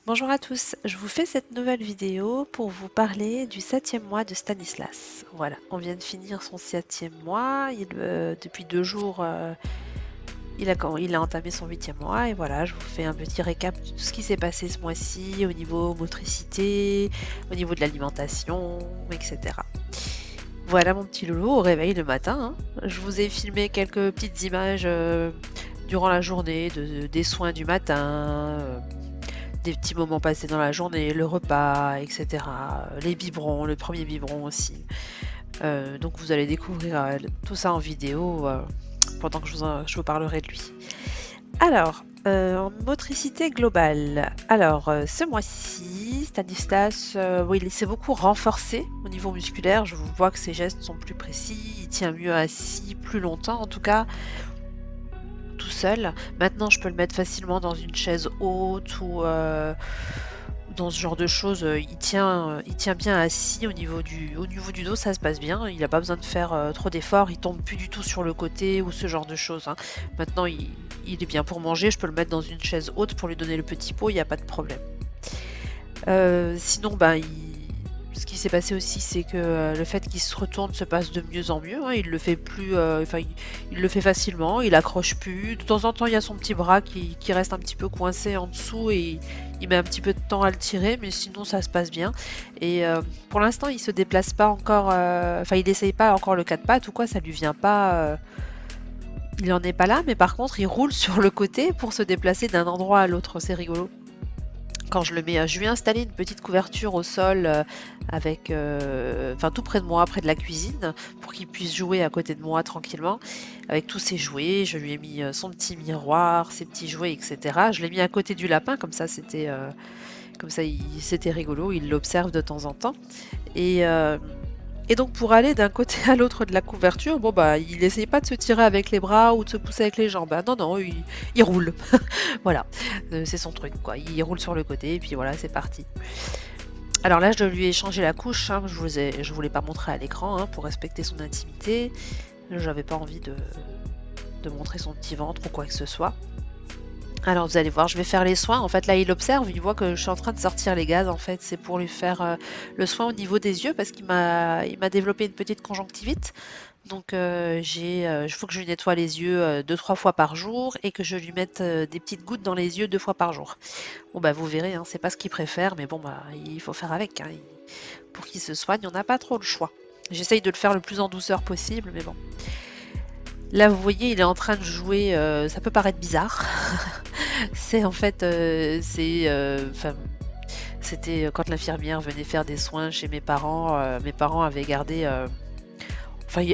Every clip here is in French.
Bonjour à tous, je vous fais cette nouvelle vidéo pour vous parler du 7e mois de Stanislas. Voilà, on vient de finir son 7e mois, depuis 2 jours il a entamé son 8e mois et voilà, je vous fais un petit récap de tout ce qui s'est passé ce mois-ci au niveau motricité, au niveau de l'alimentation, etc. Voilà mon petit loulou au réveil le matin, hein. Je vous ai filmé quelques petites images durant la journée des soins du matin, des petits moments passés dans la journée, le repas, etc. Les biberons, le premier biberon aussi. Donc vous allez découvrir tout ça en vidéo pendant que je vous parlerai de lui. Alors, en motricité globale, ce mois-ci, Stanislas, oui, il s'est beaucoup renforcé au niveau musculaire. Je vois que ses gestes sont plus précis, il tient mieux assis plus longtemps en tout cas, tout seul. Maintenant, je peux le mettre facilement dans une chaise haute ou dans ce genre de choses. Il tient bien assis au niveau du dos, ça se passe bien. Il n'a pas besoin de faire trop d'efforts. Il tombe plus du tout sur le côté ou ce genre de choses, hein. Maintenant, il est bien pour manger. Je peux le mettre dans une chaise haute pour lui donner le petit pot. Il n'y a pas de problème. Sinon, ce qui s'est passé aussi, c'est que le fait qu'il se retourne se passe de mieux en mieux, hein. Il le fait plus, il le fait facilement, il accroche plus. De temps en temps, il y a son petit bras qui reste un petit peu coincé en dessous et il met un petit peu de temps à le tirer, mais sinon ça se passe bien. Et pour l'instant, il se déplace pas encore, il essaye pas encore le 4 pattes ou quoi, ça lui vient pas. Il en est pas là, mais par contre, il roule sur le côté pour se déplacer d'un endroit à l'autre. C'est rigolo. Quand je le mets, je lui ai installé une petite couverture au sol tout près de moi, près de la cuisine, pour qu'il puisse jouer à côté de moi tranquillement avec tous ses jouets. Je lui ai mis son petit miroir, ses petits jouets, etc. Je l'ai mis à côté du lapin, c'était rigolo. Il l'observe de temps en temps. Et, euh, et donc pour aller d'un côté à l'autre de la couverture, il essaye pas de se tirer avec les bras ou de se pousser avec les jambes. Ah, non, non, il roule. Voilà, c'est son truc, quoi. Il roule sur le côté et puis voilà, c'est parti. Alors là, je lui ai changé la couche, hein. Je voulais pas montrer à l'écran, hein, pour respecter son intimité. J'avais pas envie de montrer son petit ventre ou quoi que ce soit. Alors vous allez voir, je vais faire les soins. En fait, là, il observe, il voit que je suis en train de sortir les gaz. En fait, c'est pour lui faire le soin au niveau des yeux parce qu'il m'a développé une petite conjonctivite. Donc, il faut que je lui nettoie les yeux 2-3 fois par jour et que je lui mette des petites gouttes dans les yeux 2 fois par jour. Bon, vous verrez, hein, c'est pas ce qu'il préfère, mais bon, il faut faire avec, hein. Pour qu'il se soigne, on n'a pas trop le choix. J'essaye de le faire le plus en douceur possible, mais bon. Là, vous voyez, il est en train de jouer. Ça peut paraître bizarre. C'est en fait, c'était quand l'infirmière venait faire des soins chez mes parents. Mes parents avaient gardé,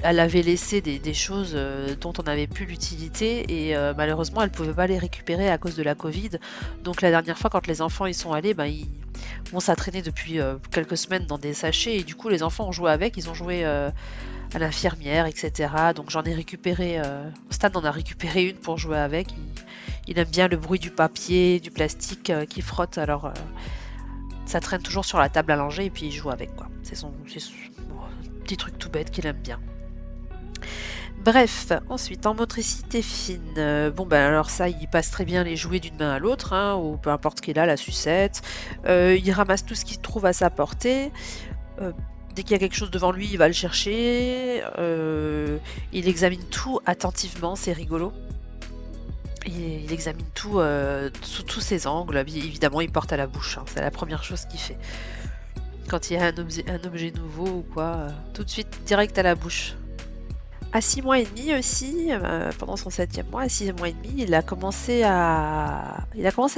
elle avait laissé des choses dont on n'avait plus l'utilité et malheureusement, elle pouvait pas les récupérer à cause de la Covid. Donc la dernière fois, quand les enfants y sont allés, ça traînait depuis quelques semaines dans des sachets et du coup, les enfants ont joué avec. Ils ont joué à l'infirmière, etc. Donc j'en ai récupéré. Stan en a récupéré une pour jouer avec. Il aime bien le bruit du papier, du plastique qui frotte. Alors ça traîne toujours sur la table à langer et puis il joue avec, quoi. C'est son petit truc tout bête qu'il aime bien. Bref, ensuite en motricité fine, alors ça, il passe très bien les jouets d'une main à l'autre, hein, ou peu importe qu'il a, la sucette. Il ramasse tout ce qu'il trouve à sa portée. Dès qu'il y a quelque chose devant lui, il va le chercher. Il examine tout attentivement, c'est rigolo. Il examine tout sous tous ses angles. Évidemment, il porte à la bouche, hein, c'est la première chose qu'il fait. Quand il y a un objet nouveau ou quoi, tout de suite, direct à la bouche. À 6 mois et demi aussi, pendant son 7e mois, à 6 mois et demi, il a commencé à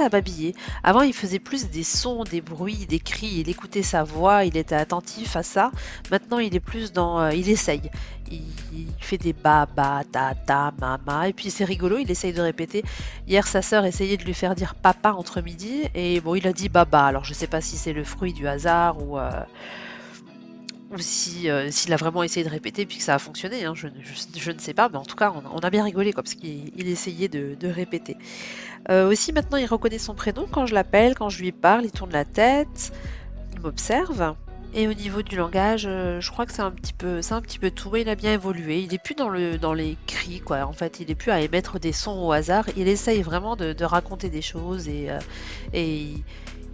babiller. Avant, il faisait plus des sons, des bruits, des cris, il écoutait sa voix, il était attentif à ça. Maintenant, il est plus il essaye. Il fait des baba, tata, mama, et puis c'est rigolo, il essaye de répéter. Hier, sa sœur essayait de lui faire dire papa entre midi, et bon, il a dit baba. Alors, je sais pas si c'est le fruit du hasard ou s'il a vraiment essayé de répéter puis que ça a fonctionné, hein, je ne sais pas, mais en tout cas, on a bien rigolé, quoi, parce qu'il essayait de répéter. Aussi, maintenant, il reconnaît son prénom quand je l'appelle, quand je lui parle, il tourne la tête, il m'observe. Et au niveau du langage, je crois que c'est un petit peu tout, mais il a bien évolué. Il est plus dans les cris, quoi. En fait, il est plus à émettre des sons au hasard. Il essaye vraiment de raconter des choses et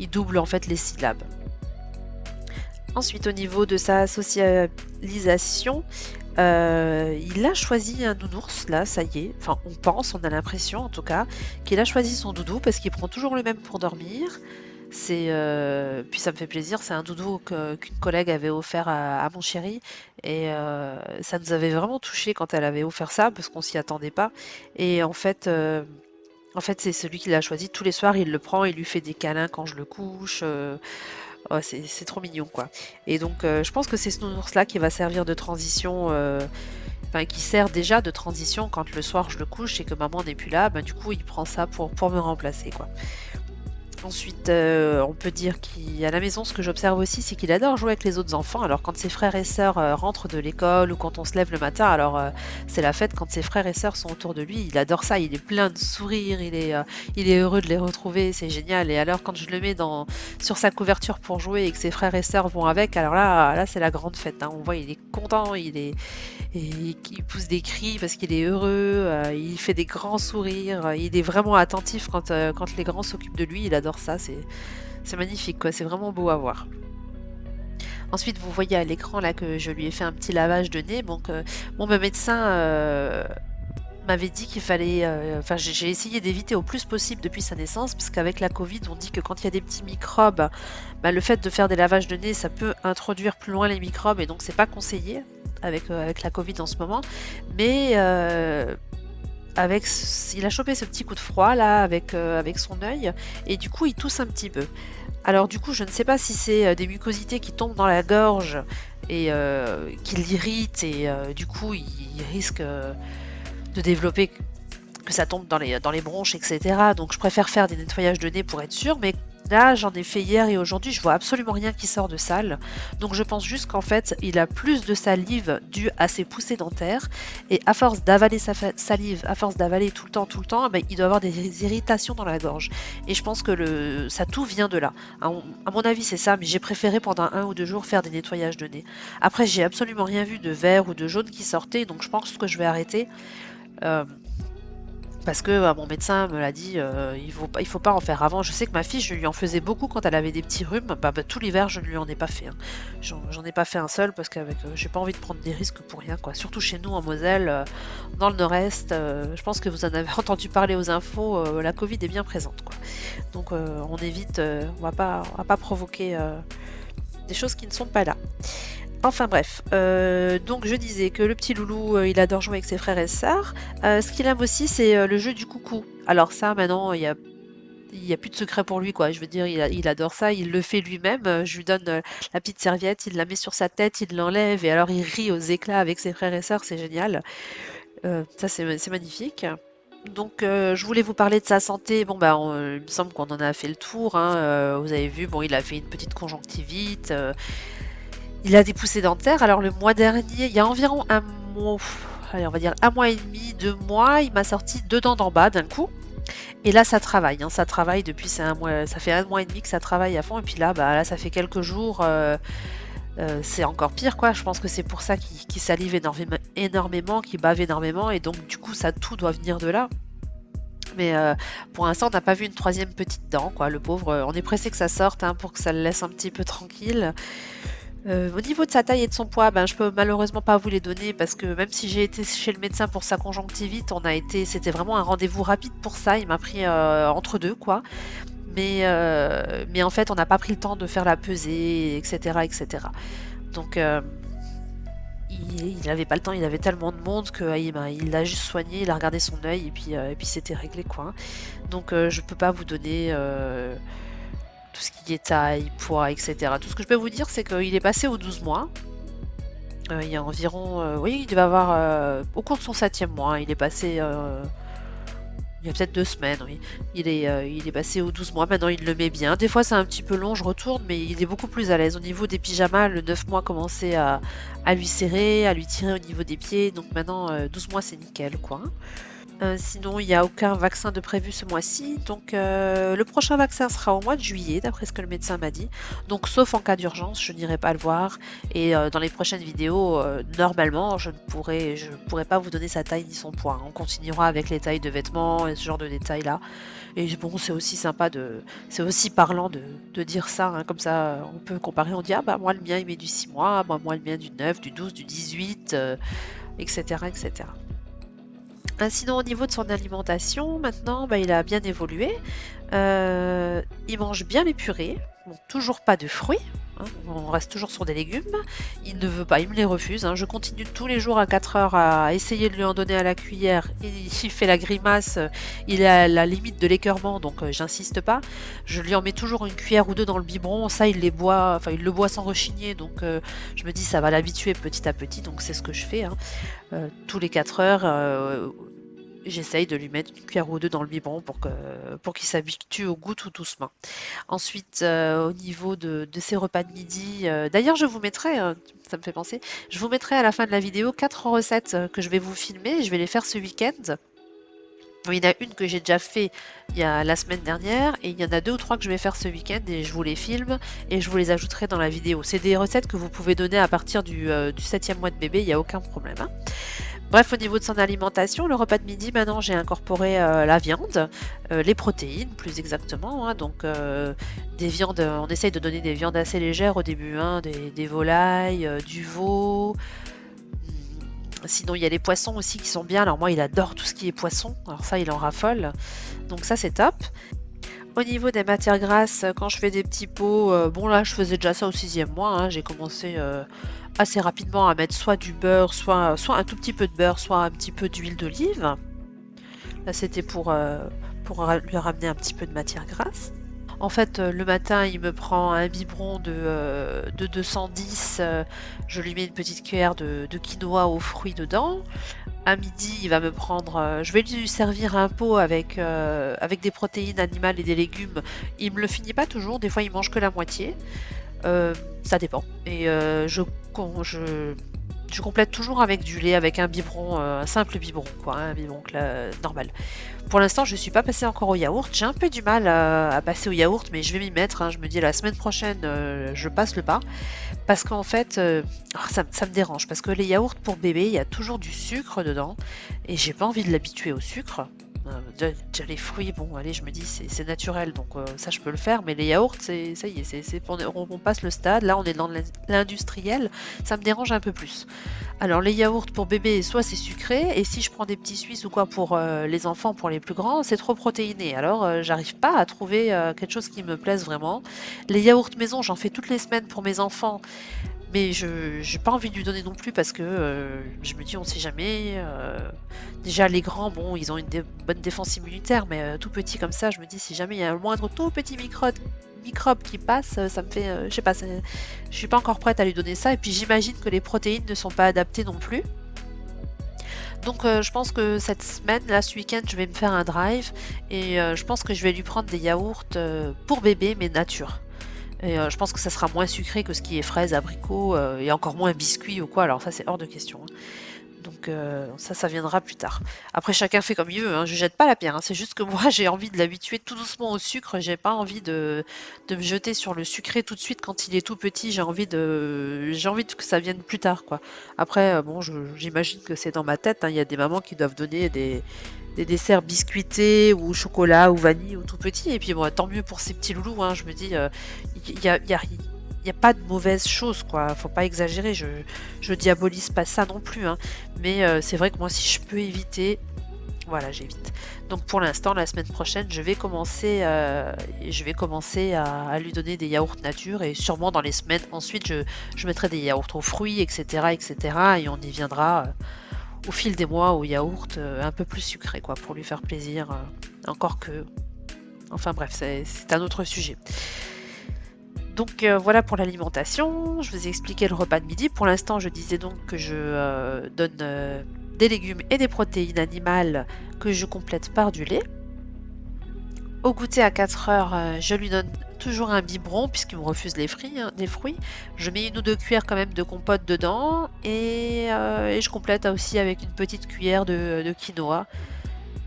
il double en fait les syllabes. Ensuite, au niveau de sa socialisation, il a choisi un nounours, là, ça y est. Enfin, on pense, on a l'impression en tout cas, qu'il a choisi son doudou parce qu'il prend toujours le même pour dormir. Puis ça me fait plaisir, c'est un doudou qu'une collègue avait offert à mon chéri et ça nous avait vraiment touché quand elle avait offert ça parce qu'on s'y attendait pas. Et en fait, c'est celui qu'il a choisi. Tous les soirs, il le prend, il lui fait des câlins quand je le couche. Oh, c'est trop mignon, quoi. Et donc, je pense que c'est ce nounours-là qui va servir de transition, enfin, qui sert déjà de transition quand le soir je le couche et que maman n'est plus là. Bah, du coup, il prend ça pour me remplacer, quoi. Ensuite, on peut dire qu'à la maison, ce que j'observe aussi, c'est qu'il adore jouer avec les autres enfants. Alors, quand ses frères et sœurs rentrent de l'école ou quand on se lève le matin, alors c'est la fête quand ses frères et sœurs sont autour de lui. Il adore ça, il est plein de sourires, il est heureux de les retrouver, c'est génial. Et alors, quand je le mets sur sa couverture pour jouer et que ses frères et sœurs vont avec, alors là c'est la grande fête, hein. On voit, il est content, il pousse des cris parce qu'il est heureux, il fait des grands sourires, il est vraiment attentif quand les grands s'occupent de lui, il adore ça, c'est magnifique, quoi, c'est vraiment beau à voir. Ensuite, vous voyez à l'écran là que je lui ai fait un petit lavage de nez. Donc, mon médecin m'avait dit qu'il fallait. Enfin, j'ai essayé d'éviter au plus possible depuis sa naissance, parce qu'avec la Covid, on dit que quand il y a des petits microbes, bah, le fait de faire des lavages de nez, ça peut introduire plus loin les microbes, et donc c'est pas conseillé avec la Covid en ce moment. Mais il a chopé ce petit coup de froid là avec son œil, et du coup il tousse un petit peu. Alors du coup je ne sais pas si c'est des mucosités qui tombent dans la gorge et qui l'irritent, et du coup il risque de développer que ça tombe dans les bronches, etc. Donc je préfère faire des nettoyages de nez pour être sûr, mais là j'en ai fait hier et aujourd'hui, je vois absolument rien qui sort de sale. Donc je pense juste qu'en fait il a plus de salive due à ses poussées dentaires, et à force d'avaler sa salive, à force d'avaler tout le temps, ben, il doit avoir des irritations dans la gorge. Et je pense que ça tout vient de là. À mon avis c'est ça, mais j'ai préféré pendant 1 ou 2 jours faire des nettoyages de nez. Après j'ai absolument rien vu de vert ou de jaune qui sortait, donc je pense que je vais arrêter. Euh, Parce que mon médecin me l'a dit, il faut pas en faire avant. Je sais que ma fille, je lui en faisais beaucoup quand elle avait des petits rhumes. Tout l'hiver, je ne lui en ai pas fait, hein. J'en ai pas fait un seul parce que j'ai pas envie de prendre des risques pour rien, quoi. Surtout chez nous en Moselle, dans le Nord-Est. Je pense que vous en avez entendu parler aux infos. La Covid est bien présente, quoi. Donc on évite. On va pas provoquer des choses qui ne sont pas là. Enfin bref, donc je disais que le petit loulou, il adore jouer avec ses frères et sœurs. Ce qu'il aime aussi, c'est le jeu du coucou. Alors ça, maintenant, il y a plus de secret pour lui, quoi. Je veux dire, il adore ça, il le fait lui-même. Je lui donne la petite serviette, il la met sur sa tête, il l'enlève, et alors il rit aux éclats avec ses frères et sœurs, c'est génial. Ça, c'est magnifique. Donc, je voulais vous parler de sa santé. Bon, bah, il me semble qu'on en a fait le tour, hein. Vous avez vu, bon, il a fait une petite conjonctivite. Il a des poussées dentaires. Alors le mois dernier, il y a environ un mois, allez, on va dire 1 mois et demi, 2 mois, il m'a sorti 2 dents d'en bas d'un coup. Et là, ça travaille, hein, ça travaille depuis ça fait 1 mois et demi que ça travaille à fond. Et puis là, là, ça fait quelques jours, c'est encore pire, quoi. Je pense que c'est pour ça qu'il salive énormément, qu'il bave énormément, et donc du coup, ça tout doit venir de là. Mais pour l'instant, on n'a pas vu une troisième petite dent, quoi. Le pauvre, on est pressé que ça sorte, hein, pour que ça le laisse un petit peu tranquille. Au niveau de sa taille et de son poids, je peux malheureusement pas vous les donner parce que même si j'ai été chez le médecin pour sa conjonctivite, c'était vraiment un rendez-vous rapide pour ça. Il m'a pris entre deux, quoi. Mais en fait, on n'a pas pris le temps de faire la pesée, etc., etc. Donc, il n'avait pas le temps. Il avait tellement de monde que il l'a juste soigné, il a regardé son œil, et puis c'était réglé, quoi, hein. Donc, je peux pas vous donner tout ce qui est taille, poids, etc. Tout ce que je peux vous dire, c'est qu'il est passé aux 12 mois. Il y a environ, oui, il devait avoir, au cours de son 7e mois, il est passé, il y a peut-être 2 semaines, oui. Il est passé aux 12 mois, maintenant il le met bien. Des fois c'est un petit peu long, je retourne, mais il est beaucoup plus à l'aise. Au niveau des pyjamas, le 9 mois commençait à lui serrer, à lui tirer au niveau des pieds. Donc maintenant, 12 mois c'est nickel, quoi. Sinon, il n'y a aucun vaccin de prévu ce mois-ci. Donc, le prochain vaccin sera au mois de juillet, d'après ce que le médecin m'a dit. Donc, sauf en cas d'urgence, je n'irai pas le voir. Et dans les prochaines vidéos, normalement, je ne pourrai pas vous donner sa taille ni son poids. On continuera avec les tailles de vêtements et ce genre de détails-là. Et bon, c'est aussi sympa c'est aussi parlant de dire ça, hein. Comme ça, on peut comparer. On dit, ah bah moi, le mien, il met du 6 mois. Bah, moi, le mien, du 9, du 12, du 18, etc., etc. Sinon, au niveau de son alimentation, maintenant, bah, il a bien évolué. Il mange bien les purées. Bon, toujours pas de fruits, hein, on reste toujours sur des légumes. Il ne veut pas, il me les refuse, hein. Je continue tous les jours à 4 heures à essayer de lui en donner à la cuillère. Il fait la grimace, il est à la limite de l'écœurement, donc j'insiste pas. Je lui en mets toujours une cuillère ou deux dans le biberon. Ça, il les boit, enfin, il le boit sans rechigner, donc je me dis ça va l'habituer petit à petit, donc c'est ce que je fais, hein. Tous les 4 heures, j'essaye de lui mettre une cuillère ou deux dans le biberon pour qu'il s'habitue au goût tout doucement. Ensuite, au niveau de ses repas de midi, d'ailleurs je vous mettrai, ça me fait penser, je vous mettrai à la fin de la vidéo 4 recettes que je vais vous filmer. Je vais les faire ce week-end. Il y en a une que j'ai déjà fait il y a la semaine dernière et il y en a deux ou trois que je vais faire ce week-end et je vous les filme et je vous les ajouterai dans la vidéo. C'est des recettes que vous pouvez donner à partir du 7e mois de bébé, il n'y a aucun problème, hein. Bref, au niveau de son alimentation, le repas de midi, maintenant j'ai incorporé la viande, les protéines plus exactement, hein. Donc des viandes, on essaye de donner des viandes assez légères au début, hein, des volailles, du veau. Sinon, il y a les poissons aussi qui sont bien. Alors moi, il adore tout ce qui est poisson. Alors ça, il en raffole. Donc ça, c'est top. Au niveau des matières grasses, quand je fais des petits pots, bon là, je faisais déjà ça au 6e mois, hein. J'ai commencé assez rapidement à mettre soit du beurre, soit un tout petit peu de beurre, soit un petit peu d'huile d'olive. Là, c'était pour lui ramener un petit peu de matière grasse. En fait, le matin, il me prend un biberon de 210, je lui mets une petite cuillère de quinoa aux fruits dedans. À midi, il va me prendre, je vais lui servir un pot avec des protéines animales et des légumes. Il me le finit pas toujours, des fois il mange que la moitié. Ça dépend. Et je complète toujours avec du lait, avec un biberon, un simple biberon, quoi, hein, un biberon normal. Pour l'instant, je ne suis pas passée encore au yaourt. J'ai un peu du mal à passer au yaourt, mais je vais m'y mettre, hein. Je me dis la semaine prochaine, je passe le pas. Parce qu'en fait, ça me dérange. Parce que les yaourts pour bébé, il y a toujours du sucre dedans. Et j'ai pas envie de l'habituer au sucre. Déjà les fruits, bon, allez, je me dis c'est naturel, donc ça je peux le faire. Mais les yaourts, ça y est, on passe le stade. Là, on est dans l'industriel. Ça me dérange un peu plus. Alors les yaourts pour bébé, soit c'est sucré, et si je prends des petits Suisses ou quoi pour les enfants, pour les plus grands, c'est trop protéiné. Alors j'arrive pas à trouver quelque chose qui me plaise vraiment. Les yaourts maison, j'en fais toutes les semaines pour mes enfants, mais je j'ai pas envie de lui donner non plus parce que je me dis on sait jamais. Déjà les grands, bon, ils ont une bonne défense immunitaire, mais tout petit comme ça, je me dis si jamais il y a le moindre tout petit microbe qui passe, ça me fait, je sais pas, je suis pas encore prête à lui donner ça. Et puis j'imagine que les protéines ne sont pas adaptées non plus. Donc je pense que cette semaine, là, ce week-end, je vais me faire un drive et je pense que je vais lui prendre des yaourts pour bébé, mais nature. Et je pense que ça sera moins sucré que ce qui est fraises, abricots et encore moins biscuits ou quoi. Alors ça, c'est hors de question, hein. Donc ça viendra plus tard. Après, chacun fait comme il veut, hein. Je jette pas la pierre, hein. C'est juste que moi, j'ai envie de l'habituer tout doucement au sucre. J'ai pas envie de me jeter sur le sucré tout de suite quand il est tout petit. J'ai envie que ça vienne plus tard, quoi. Après, bon, j'imagine que c'est dans ma tête, hein. Il y a des mamans qui doivent donner des desserts biscuités ou au chocolat ou vanille ou tout petit. Et puis bon, tant mieux pour ces petits loulous, hein. Je me dis, il y a pas de mauvaise chose, quoi. Faut pas exagérer. Je diabolise pas ça non plus, hein. Mais c'est vrai que moi, si je peux éviter, voilà, j'évite. Donc pour l'instant, la semaine prochaine, je vais commencer à lui donner des yaourts nature et sûrement dans les semaines ensuite, je mettrai des yaourts aux fruits, etc., etc. Et on y viendra au fil des mois aux yaourts un peu plus sucrés, quoi, pour lui faire plaisir. Encore que, enfin bref, c'est un autre sujet. Donc voilà pour l'alimentation. Je vous ai expliqué le repas de midi. Pour l'instant, je disais donc que je donne des légumes et des protéines animales que je complète par du lait. Au goûter à 4 heures, je lui donne toujours un biberon puisqu'il me refuse les fruits, hein, des fruits. Je mets une ou deux cuillères quand même de compote dedans et je complète aussi avec une petite cuillère de quinoa.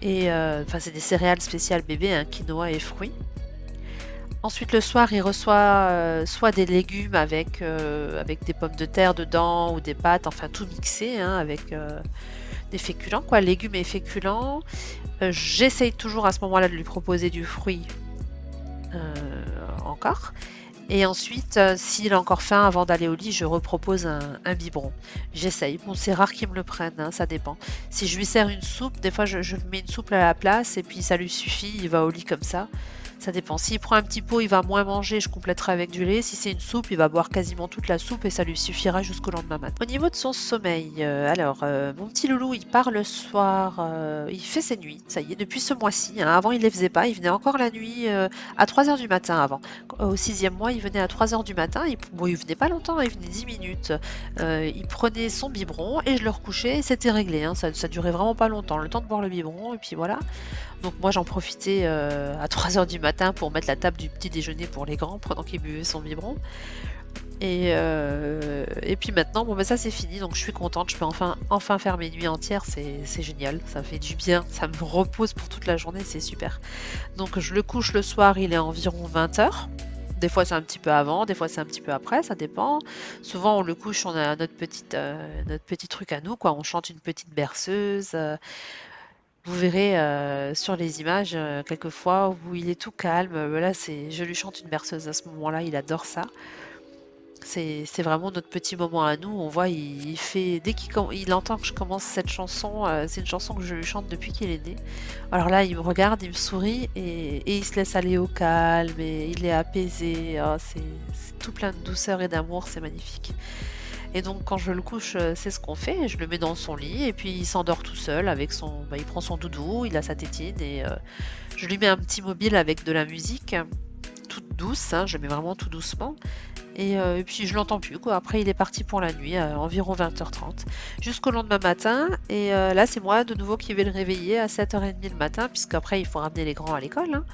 Et enfin, c'est des céréales spéciales bébé, hein, quinoa et fruits. Ensuite, le soir, il reçoit soit des légumes avec des pommes de terre dedans ou des pâtes, enfin tout mixé, hein, avec des féculents, quoi, légumes et féculents. J'essaye toujours à ce moment-là de lui proposer du fruit encore. Et ensuite, s'il a encore faim avant d'aller au lit, je repropose un biberon. J'essaye. Bon, c'est rare qu'il me le prenne, hein, ça dépend. Si je lui sers une soupe, des fois je mets une soupe à la place et puis ça lui suffit, il va au lit comme ça. Ça dépend. S'il prend un petit pot, il va moins manger, je compléterai avec du lait. Si c'est une soupe, il va boire quasiment toute la soupe et ça lui suffira jusqu'au lendemain matin. Au niveau de son sommeil, mon petit loulou, il part le soir, il fait ses nuits, ça y est, depuis ce mois-ci, hein. Avant, il les faisait pas, il venait encore la nuit à 3 heures du matin avant. Au 6e mois, il venait à 3 heures du matin, bon, il venait pas longtemps, il venait 10 minutes. Il prenait son biberon et je le recouchais et c'était réglé, hein. Ça durait vraiment pas longtemps, le temps de boire le biberon et puis voilà. Donc moi j'en profitais à 3 heures du matin pour mettre la table du petit déjeuner pour les grands pendant qu'ils buvaient son biberon. Et puis maintenant, bon ben ça c'est fini, donc je suis contente, je peux enfin faire mes nuits entières, c'est génial, ça fait du bien, ça me repose pour toute la journée, c'est super. Donc je le couche le soir, il est environ 20 h. Des fois c'est un petit peu avant, des fois c'est un petit peu après, ça dépend. Souvent on le couche, on a notre petit truc à nous, quoi. On chante une petite berceuse. Vous verrez sur les images quelquefois où il est tout calme. Là, je lui chante une berceuse à ce moment-là, il adore ça. C'est vraiment notre petit moment à nous. On voit, il fait il entend que je commence cette chanson. C'est une chanson que je lui chante depuis qu'il est né. Alors là, il me regarde, il me sourit et il se laisse aller au calme et il est apaisé. Oh, c'est tout plein de douceur et d'amour, c'est magnifique. Et donc quand je le couche, c'est ce qu'on fait. Je le mets dans son lit et puis il s'endort tout seul avec il prend son doudou, il a sa tétine et je lui mets un petit mobile avec de la musique toute douce, hein, je mets vraiment tout doucement. Et puis je l'entends plus, quoi. Après il est parti pour la nuit, environ 20 h 30, jusqu'au lendemain matin. Et là c'est moi de nouveau qui vais le réveiller à 7 h 30 le matin, puisqu'après il faut ramener les grands à l'école, hein.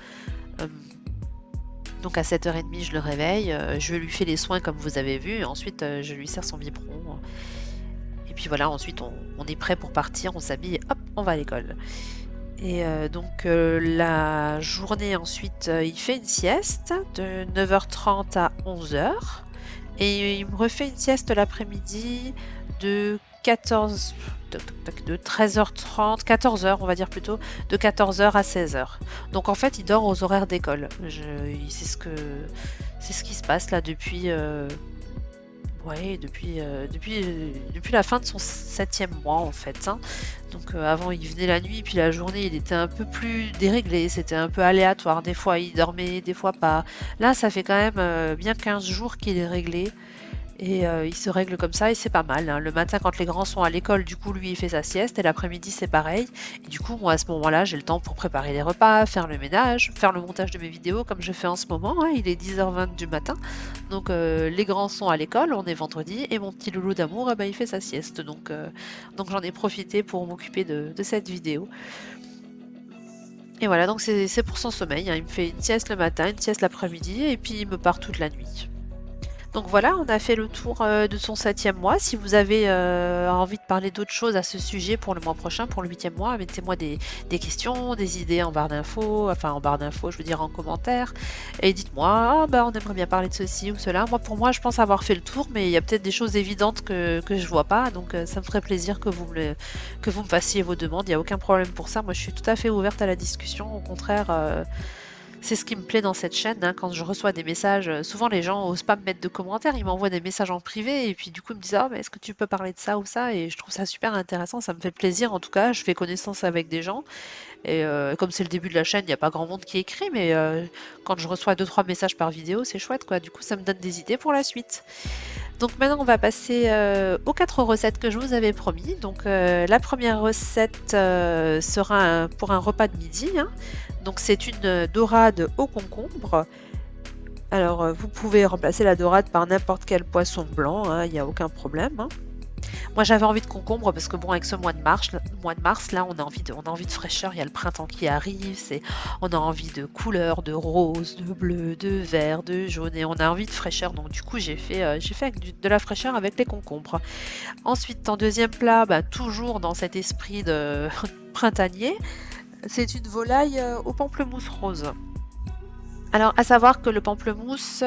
Donc à 7 h 30 je le réveille, je lui fais les soins comme vous avez vu, et ensuite je lui sers son biberon. Et puis voilà, ensuite on est prêt pour partir, on s'habille et hop, on va à l'école. Et donc la journée ensuite, il fait une sieste de 9 h 30 à 11 h. Et il me refait une sieste l'après-midi de 13 h 30, 14 h on va dire plutôt, de 14 h à 16 h. Donc en fait, il dort aux horaires d'école. C'est ce qui se passe là depuis, depuis la fin de son 7e mois en fait, hein. Donc avant il venait la nuit, puis la journée il était un peu plus déréglé, c'était un peu aléatoire. Des fois il dormait, des fois pas. Là ça fait quand même bien 15 jours qu'il est réglé. Et il se règle comme ça et c'est pas mal, hein. Le matin quand les grands sont à l'école, du coup lui il fait sa sieste et l'après-midi c'est pareil. Et du coup moi à ce moment-là j'ai le temps pour préparer les repas, faire le ménage, faire le montage de mes vidéos comme je fais en ce moment, hein. Il est 10 h 20 du matin. Donc les grands sont à l'école, on est vendredi et mon petit loulou d'amour il fait sa sieste. Donc j'en ai profité pour m'occuper de cette vidéo. Et voilà, donc c'est pour son sommeil, hein. Il me fait une sieste le matin, une sieste l'après-midi et puis il me part toute la nuit. Donc voilà, on a fait le tour de son 7e mois. Si vous avez envie de parler d'autres choses à ce sujet pour le mois prochain, pour le 8e mois, mettez-moi des questions, des idées en barre d'infos, je veux dire en commentaire. Et dites-moi, on aimerait bien parler de ceci ou cela. Pour moi, je pense avoir fait le tour, mais il y a peut-être des choses évidentes que je vois pas. Donc ça me ferait plaisir que vous me fassiez vos demandes. Il n'y a aucun problème pour ça. Moi, je suis tout à fait ouverte à la discussion. Au contraire, c'est ce qui me plaît dans cette chaîne, hein. Quand je reçois des messages, souvent les gens osent pas me mettre de commentaires, ils m'envoient des messages en privé et puis du coup ils me disent: «Ah mais est-ce que tu peux parler de ça ou ça?» Et je trouve ça super intéressant, ça me fait plaisir en tout cas, je fais connaissance avec des gens et comme c'est le début de la chaîne, il y a pas grand monde qui écrit mais quand je reçois 2-3 messages par vidéo, c'est chouette quoi. Du coup, ça me donne des idées pour la suite. Donc maintenant, on va passer aux 4 recettes que je vous avais promis. Donc la première recette sera pour un repas de midi, hein. Donc c'est une dorade au concombre. Alors vous pouvez remplacer la dorade par n'importe quel poisson blanc, hein, il n'y a aucun problème, hein. Moi j'avais envie de concombre parce que bon avec ce mois de mars là on a envie de fraîcheur, il y a le printemps qui arrive, on a envie de couleurs, de rose, de bleu, de vert, de jaune et on a envie de fraîcheur, donc du coup j'ai fait avec de la fraîcheur avec les concombres. Ensuite en deuxième plat, toujours dans cet esprit de printanier, C'est une volaille au pamplemousse rose. Alors, à savoir que le pamplemousse,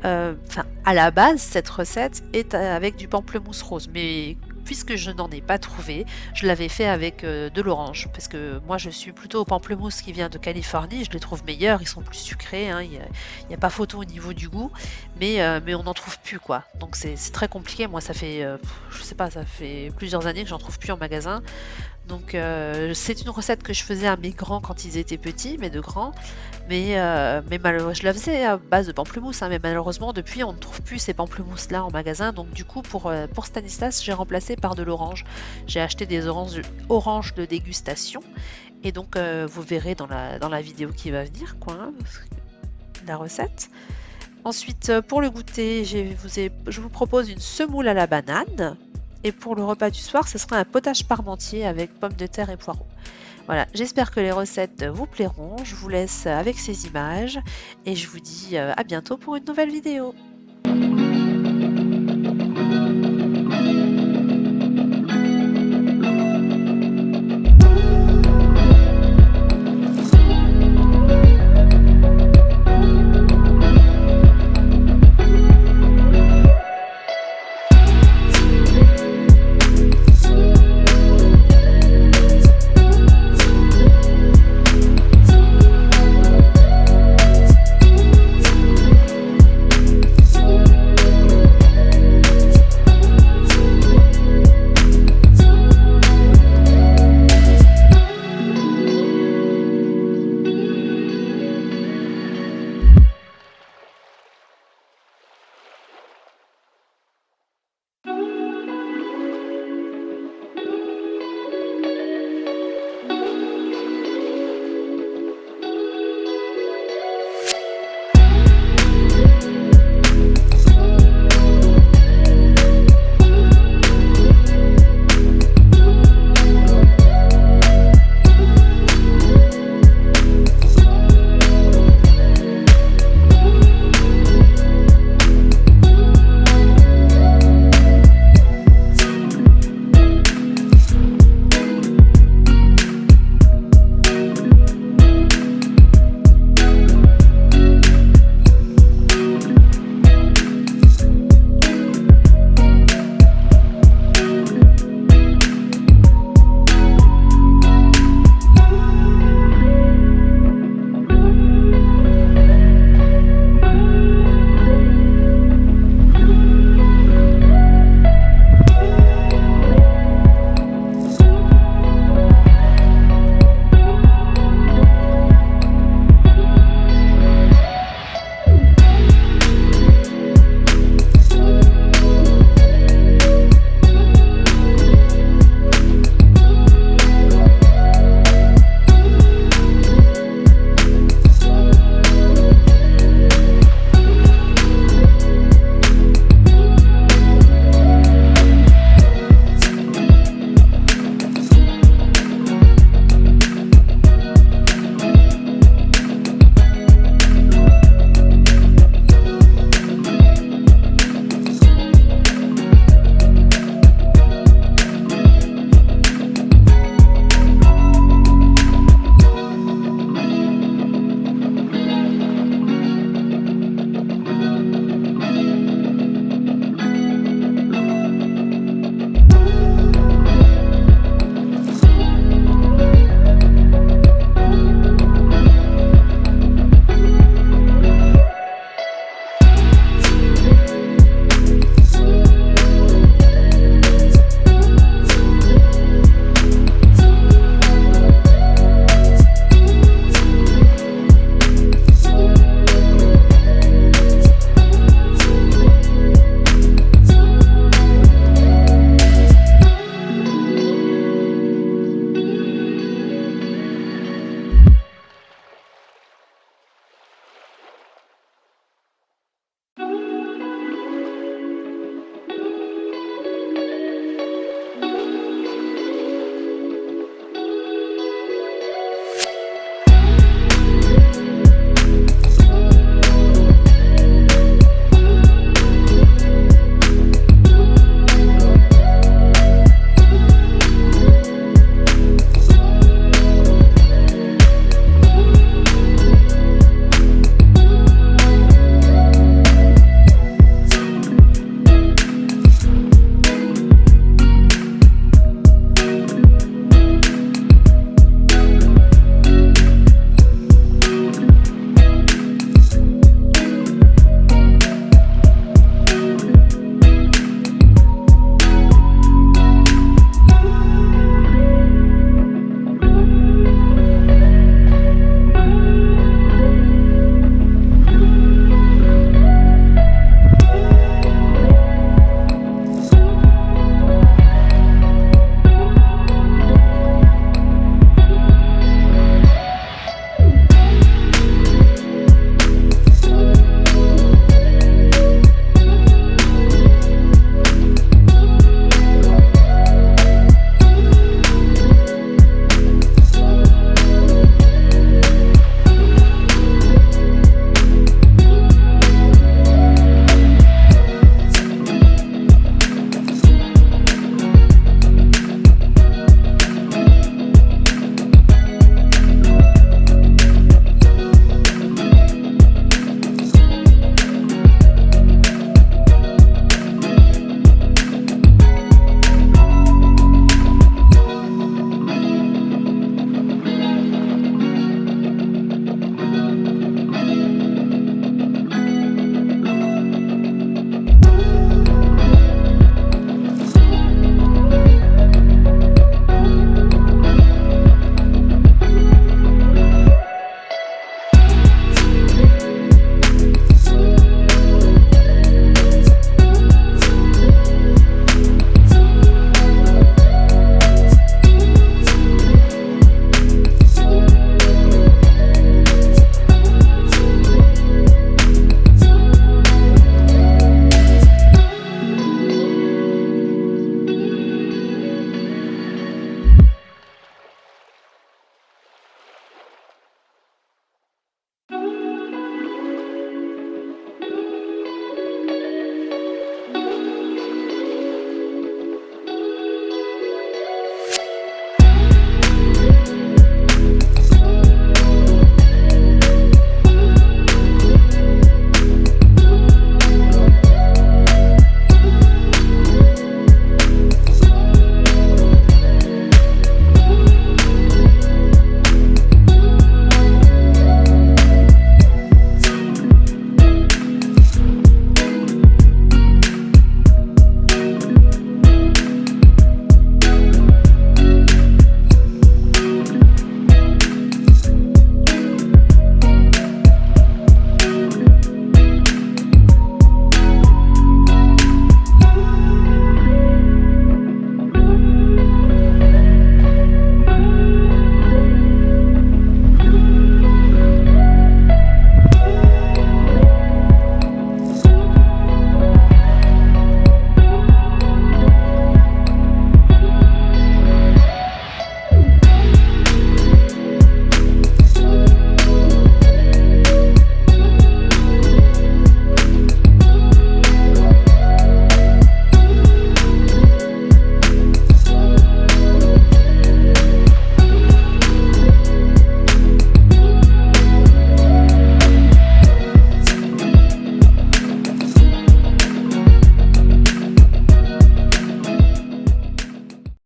enfin, à la base, cette recette est avec du pamplemousse rose, mais puisque je n'en ai pas trouvé, je l'avais fait avec de l'orange, parce que moi je suis plutôt au pamplemousse qui vient de Californie, je les trouve meilleurs, ils sont plus sucrés, hein, il y a pas photo au niveau du goût, mais on n'en trouve plus quoi. Donc c'est très compliqué, moi ça fait, je sais pas, ça fait plusieurs années que j'en trouve plus en magasin. Donc c'est une recette que je faisais à mes grands quand ils étaient petits, mes deux grands, mais malheureusement, je la faisais à base de pamplemousse, hein, mais malheureusement depuis on ne trouve plus ces pamplemousses-là en magasin. Donc du coup pour Stanislas, j'ai remplacé par de l'orange. J'ai acheté des oranges de dégustation et donc vous verrez dans la vidéo qui va venir quoi, hein, la recette. Ensuite pour le goûter, je vous propose une semoule à la banane. Et pour le repas du soir, ce sera un potage parmentier avec pommes de terre et poireaux. Voilà, j'espère que les recettes vous plairont. Je vous laisse avec ces images et je vous dis à bientôt pour une nouvelle vidéo.